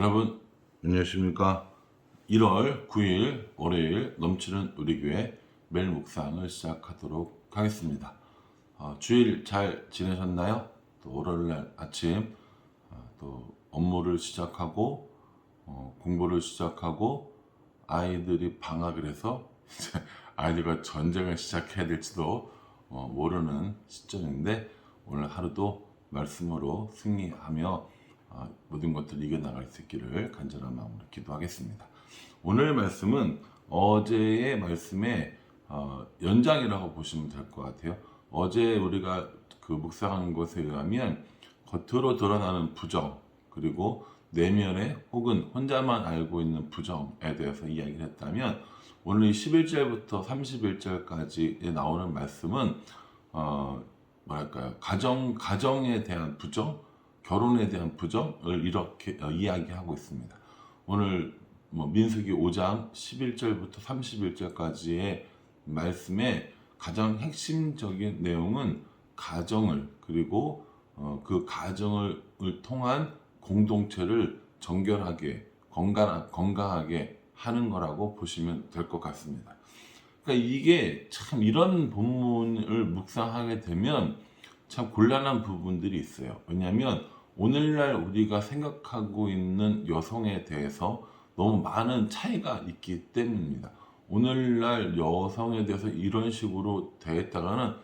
여러분 안녕하십니까? 1월 9일 월요일 넘치는 우리 교회 매일 묵상을 시작하도록 하겠습니다. 주일 잘 지내셨나요? 또 월요일날 아침 또 업무를 시작하고 공부를 시작하고 아이들이 방학을 해서 이제 아이들과 전쟁을 시작해야 될지도 모르는 시점인데 오늘 하루도 말씀으로 승리하며 모든 것들을 이겨나갈 수 있기를 간절한 마음으로 기도하겠습니다. 오늘 말씀은 어제의 말씀의 연장이라고 보시면 될 것 같아요. 어제 우리가 그 묵상하는 것에 의하면 겉으로 드러나는 부정 그리고 내면에 혹은 혼자만 알고 있는 부정에 대해서 이야기를 했다면 오늘 이 11절부터 31절까지 나오는 말씀은 가정에 대한 부정, 결혼에 대한 부정을 이렇게 이야기하고 있습니다. 오늘 민수기 5장 11절부터 31절까지의 말씀의 가장 핵심적인 내용은 가정을 그리고 그 가정을 통한 공동체를 정결하게 건강하게 하는 거라고 보시면 될 것 같습니다. 그러니까 이게 참 이런 본문을 묵상하게 되면 참 곤란한 부분들이 있어요. 왜냐하면 오늘날 우리가 생각하고 있는 여성에 대해서 너무 많은 차이가 있기 때문입니다. 오늘날 여성에 대해서 이런 식으로 대했다가는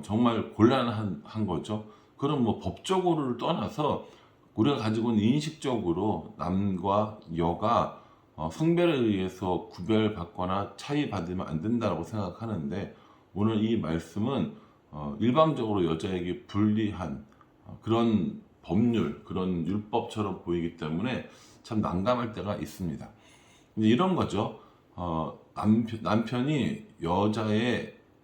정말 곤란한 거죠. 그럼 법적으로를 떠나서 우리가 가지고 있는 인식적으로 남과 여가 성별에 의해서 구별받거나 차이받으면 안 된다고 생각하는데 오늘 이 말씀은 일방적으로 여자에게 불리한 그런 법률, 그런 율법처럼 보이기 때문에 참 난감할 때가 있습니다. 이제 이런 거죠. 남편이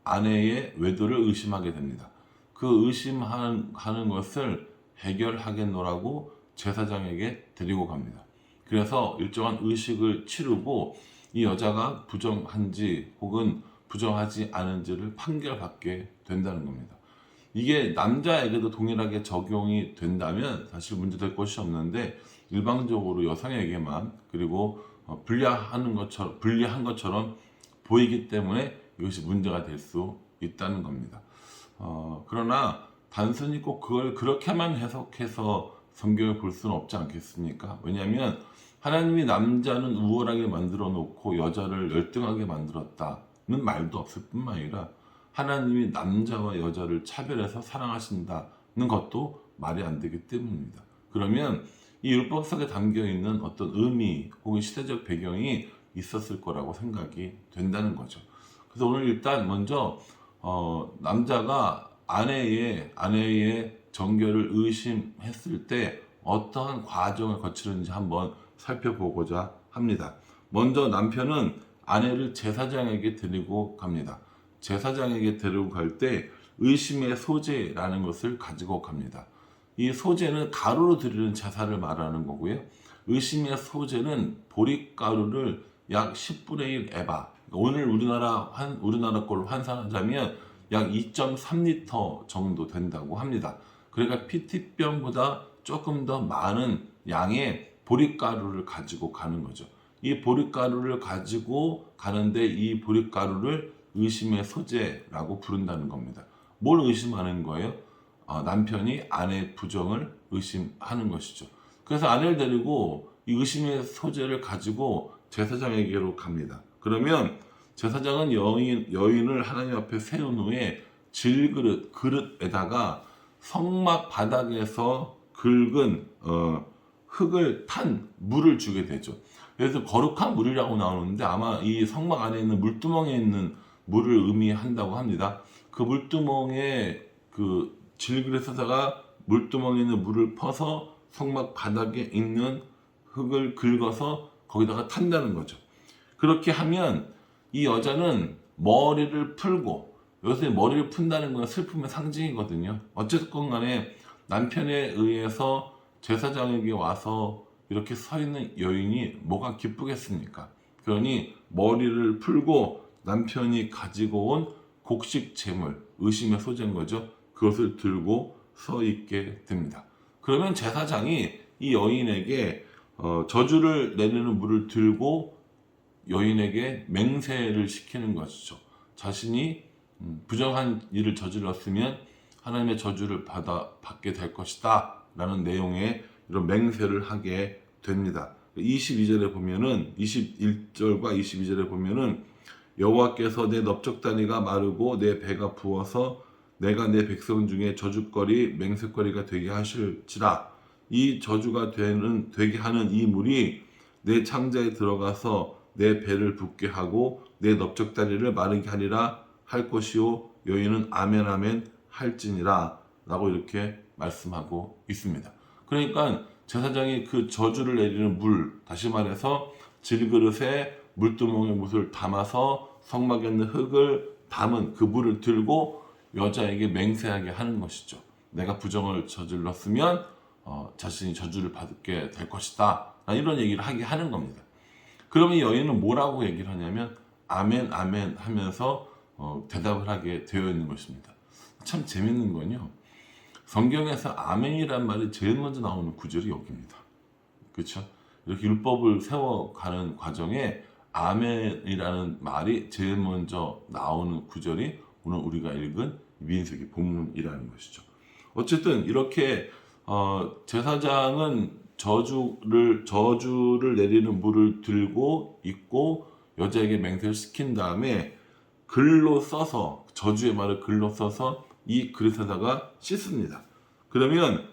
아내의 외도를 의심하게 됩니다. 그 의심하는 것을 해결하겠노라고 제사장에게 데리고 갑니다. 그래서 일정한 의식을 치르고 이 여자가 부정한지 혹은 부정하지 않은지를 판결받게 된다는 겁니다. 이게 남자에게도 동일하게 적용이 된다면 사실 문제될 것이 없는데 일방적으로 여성에게만 그리고 불리한 것처럼 보이기 때문에 이것이 문제가 될 수 있다는 겁니다. 그러나 단순히 꼭 그걸 그렇게만 해석해서 성경을 볼 수는 없지 않겠습니까? 왜냐하면 하나님이 남자는 우월하게 만들어 놓고 여자를 열등하게 만들었다는 말도 없을 뿐만 아니라 하나님이 남자와 여자를 차별해서 사랑하신다는 것도 말이 안 되기 때문입니다. 그러면 이 율법석에 담겨 있는 어떤 의미 혹은 시대적 배경이 있었을 거라고 생각이 된다는 거죠. 그래서 오늘 일단 먼저 남자가 아내의 정결을 의심했을 때 어떠한 과정을 거치는지 한번 살펴보고자 합니다. 먼저 남편은 아내를 제사장에게 데리고 갑니다. 제사장에게 데리고 갈 때 의심의 소재라는 것을 가지고 갑니다. 이 소재는 가루로 드리는 제사를 말하는 거고요. 의심의 소재는 보릿가루를 약 10분의 1 에바, 오늘 우리나라 걸로 환산하자면 약 2.3리터 정도 된다고 합니다. 그러니까 PT병보다 조금 더 많은 양의 보릿가루를 가지고 가는 거죠. 이 보릿가루를 가지고 가는데 이 보릿가루를 의심의 소재라고 부른다는 겁니다. 뭘 의심하는 거예요? 남편이 아내의 부정을 의심하는 것이죠. 그래서 아내를 데리고 이 의심의 소재를 가지고 제사장에게로 갑니다. 그러면 제사장은 여인을 하나님 앞에 세운 후에 그릇에다가 성막 바닥에서 긁은 흙을 탄 물을 주게 되죠. 그래서 거룩한 물이라고 나오는데 아마 이 성막 안에 있는 물두멍에 있는 물을 의미한다고 합니다. 그 물두멍에 그 질그릇에다가 물두멍에 있는 물을 퍼서 성막 바닥에 있는 흙을 긁어서 거기다가 탄다는 거죠. 그렇게 하면 이 여자는 머리를 풀고, 요새 머리를 푼다는 건 슬픔의 상징이거든요. 어쨌건 간에 남편에 의해서 제사장에게 와서 이렇게 서 있는 여인이 뭐가 기쁘겠습니까? 그러니 머리를 풀고 남편이 가지고 온 곡식 재물, 의심의 소재인 거죠. 그것을 들고 서 있게 됩니다. 그러면 제사장이 이 여인에게 저주를 내리는 물을 들고 여인에게 맹세를 시키는 것이죠. 자신이 부정한 일을 저질렀으면 하나님의 저주를 받게 될 것이다 라는 내용의 이런 맹세를 하게 됩니다. 22절에 보면은 21절과 22절에 보면은 여호와께서 내 넓적다리가 마르고 내 배가 부어서 내가 내 백성 중에 저주거리 맹세거리가 되게 하실지라. 이 저주가 되게 하는 이 물이 내 창자에 들어가서 내 배를 붓게 하고 내 넓적다리를 마르게 하리라 할 것이요 여인은 아멘 아멘 할지니라 라고 이렇게 말씀하고 있습니다. 그러니까 제사장이 그 저주를 내리는 물, 다시 말해서 질그릇에 물두멍에 물을 담아서 성막에 있는 흙을 담은 그 물을 들고 여자에게 맹세하게 하는 것이죠. 내가 부정을 저질렀으면 자신이 저주를 받게 될 것이다. 이런 얘기를 하게 하는 겁니다. 그러면 여인은 뭐라고 얘기를 하냐면 아멘 아멘 하면서 대답을 하게 되어 있는 것입니다. 참 재밌는 건요. 성경에서 아멘이란 말이 제일 먼저 나오는 구절이 여기입니다. 그렇죠? 이렇게 율법을 세워가는 과정에 아멘이라는 말이 제일 먼저 나오는 구절이 오늘 우리가 읽은 민수기 본문이라는 것이죠. 어쨌든 이렇게 제사장은 저주를 내리는 물을 들고 있고 여자에게 맹세를 시킨 다음에 글로 써서 저주의 말을 글로 써서 이 그릇에다가 씻습니다. 그러면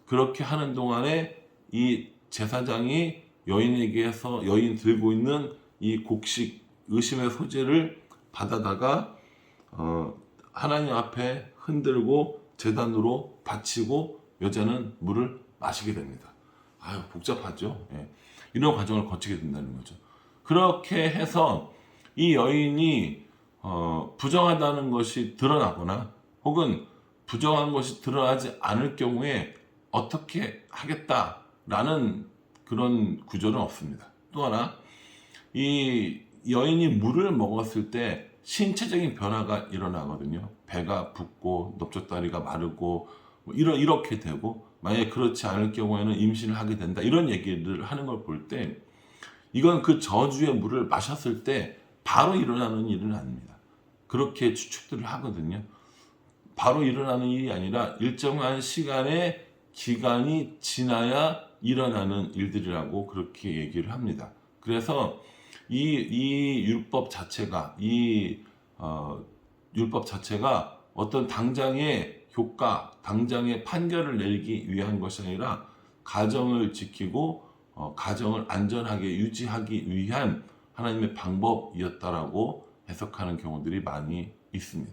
그렇게 하는 동안에 이 제사장이 여인에게서 여인 들고 있는 이 곡식 의심의 소재를 받아다가 하나님 앞에 흔들고 제단으로 바치고 여자는 물을 마시게 됩니다. 아유 복잡하죠. 예. 이런 과정을 거치게 된다는 거죠. 그렇게 해서 이 여인이 부정하다는 것이 드러나거나 혹은 부정한 것이 드러나지 않을 경우에 어떻게 하겠다라는 그런 구조는 없습니다. 또 하나 이 여인이 물을 먹었을 때 신체적인 변화가 일어나거든요. 배가 붓고 넓적다리가 마르고 이렇게 되고 만약에 그렇지 않을 경우에는 임신을 하게 된다 이런 얘기를 하는 걸 볼 때 이건 그 저주의 물을 마셨을 때 바로 일어나는 일은 아닙니다. 그렇게 추측들을 하거든요. 바로 일어나는 일이 아니라 일정한 시간의 기간이 지나야 일어나는 일들이라고 그렇게 얘기를 합니다. 그래서 이 율법 자체가 율법 자체가 어떤 당장의 효과, 당장의 판결을 내리기 위한 것이 아니라 가정을 지키고 가정을 안전하게 유지하기 위한 하나님의 방법이었다라고 해석하는 경우들이 많이 있습니다.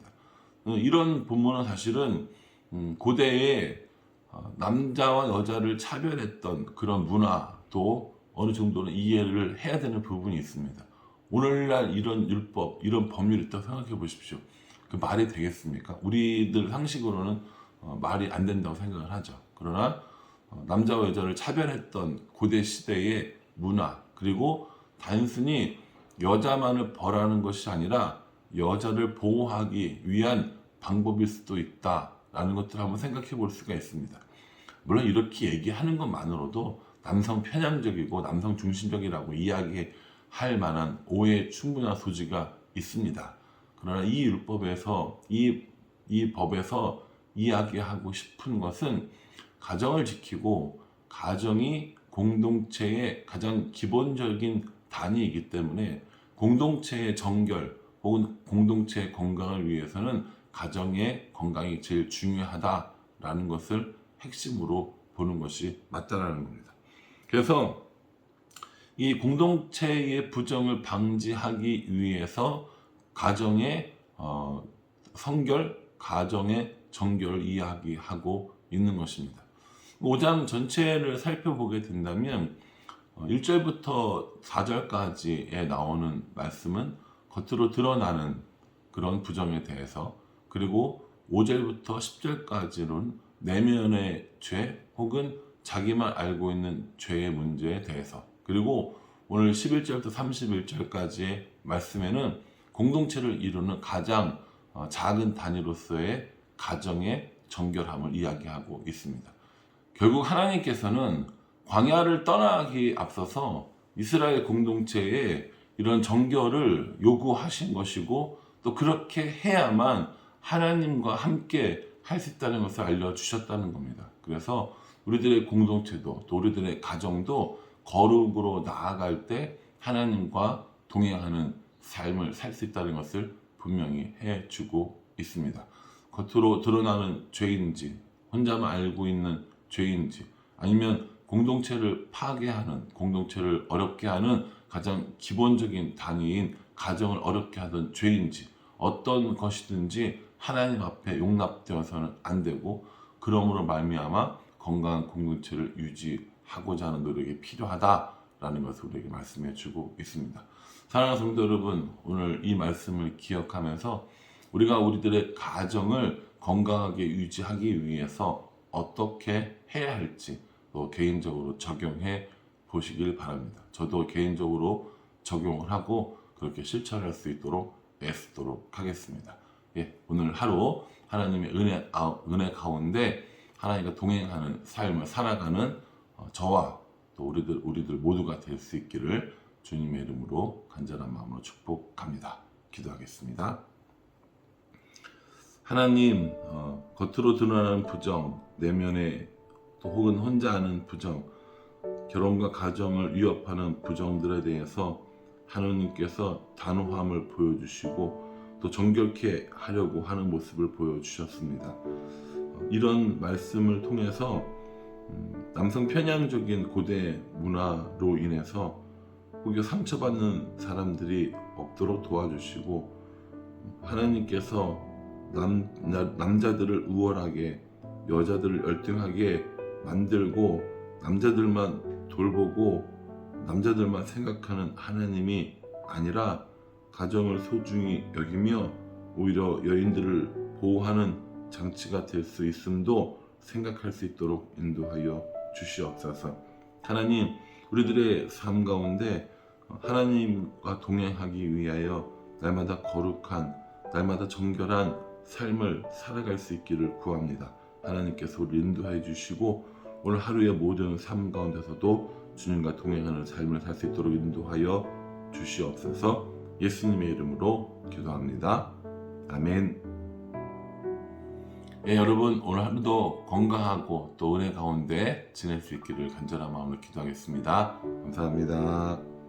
이런 본문은 사실은 고대에 남자와 여자를 차별했던 그런 문화도 어느 정도는 이해를 해야 되는 부분이 있습니다. 오늘날 이런 율법, 이런 법률이 있다고 생각해 보십시오. 그 말이 되겠습니까? 우리들 상식으로는 말이 안 된다고 생각을 하죠. 그러나 남자와 여자를 차별했던 고대 시대의 문화, 그리고 단순히 여자만을 벌하는 것이 아니라 여자를 보호하기 위한 방법일 수도 있다라는 것들을 한번 생각해 볼 수가 있습니다. 물론 이렇게 얘기하는 것만으로도 남성 편향적이고 남성 중심적이라고 이야기할 만한 오해의 충분한 소지가 있습니다. 그러나 이 율법에서 이 법에서 이야기하고 싶은 것은 가정을 지키고 가정이 공동체의 가장 기본적인 단위이기 때문에 공동체의 정결 혹은 공동체의 건강을 위해서는 가정의 건강이 제일 중요하다라는 것을 핵심으로 보는 것이 맞다라는 겁니다. 그래서 이 공동체의 부정을 방지하기 위해서 가정의 성결, 가정의 정결을 이야기하고 있는 것입니다. 5장 전체를 살펴보게 된다면 1절부터 4절까지에 나오는 말씀은 겉으로 드러나는 그런 부정에 대해서, 그리고 5절부터 10절까지는 내면의 죄 혹은 자기만 알고 있는 죄의 문제에 대해서, 그리고 오늘 11절부터 31절까지의 말씀에는 공동체를 이루는 가장 작은 단위로서의 가정의 정결함을 이야기하고 있습니다. 결국 하나님께서는 광야를 떠나기 앞서서 이스라엘 공동체에 이런 정결을 요구하신 것이고 또 그렇게 해야만 하나님과 함께 할 수 있다는 것을 알려주셨다는 겁니다. 그래서 우리들의 공동체도 또 우리들의 가정도 거룩으로 나아갈 때 하나님과 동행하는 삶을 살 수 있다는 것을 분명히 해주고 있습니다. 겉으로 드러나는 죄인지 혼자만 알고 있는 죄인지 아니면 공동체를 파괴하는 공동체를 어렵게 하는 가장 기본적인 단위인 가정을 어렵게 하던 죄인지 어떤 것이든지 하나님 앞에 용납되어서는 안 되고 그러므로 말미암아 건강한 공동체를 유지하고자 하는 노력이 필요하다라는 것을 우리에게 말씀해 주고 있습니다. 사랑하는 성도 여러분, 오늘 이 말씀을 기억하면서 우리가 우리들의 가정을 건강하게 유지하기 위해서 어떻게 해야 할지 또 개인적으로 적용해 보시길 바랍니다. 저도 개인적으로 적용을 하고 그렇게 실천할 수 있도록 애쓰도록 하겠습니다. 예, 오늘 하루 하나님의 은혜 가운데 하나님과 동행하는 삶을 살아가는 저와 또 우리들 모두가 될 수 있기를 주님의 이름으로 간절한 마음으로 축복합니다. 기도하겠습니다. 하나님, 겉으로 드러나는 부정, 내면에 또 혹은 혼자 하는 부정, 결혼과 가정을 위협하는 부정들에 대해서 하나님께서 단호함을 보여주시고 또 정결케 하려고 하는 모습을 보여주셨습니다. 이런 말씀을 통해서 남성 편향적인 고대 문화로 인해서 혹여 상처받는 사람들이 없도록 도와주시고 하나님께서 남자들을 우월하게 여자들을 열등하게 만들고 남자들만 돌보고 남자들만 생각하는 하나님이 아니라 가정을 소중히 여기며 오히려 여인들을 보호하는 장치가 될 수 있음도 생각할 수 있도록 인도하여 주시옵소서. 하나님, 우리들의 삶 가운데 하나님과 동행하기 위하여 날마다 거룩한, 날마다 정결한 삶을 살아갈 수 있기를 구합니다. 하나님께서 우리 인도해 주시고 오늘 하루의 모든 삶 가운데서도 주님과 동행하는 삶을 살 수 있도록 인도하여 주시옵소서. 예수님의 이름으로 기도합니다. 아멘. 예, 여러분 오늘 하루도 건강하고 또 은혜 가운데 지낼 수 있기를 간절한 마음으로 기도하겠습니다. 감사합니다.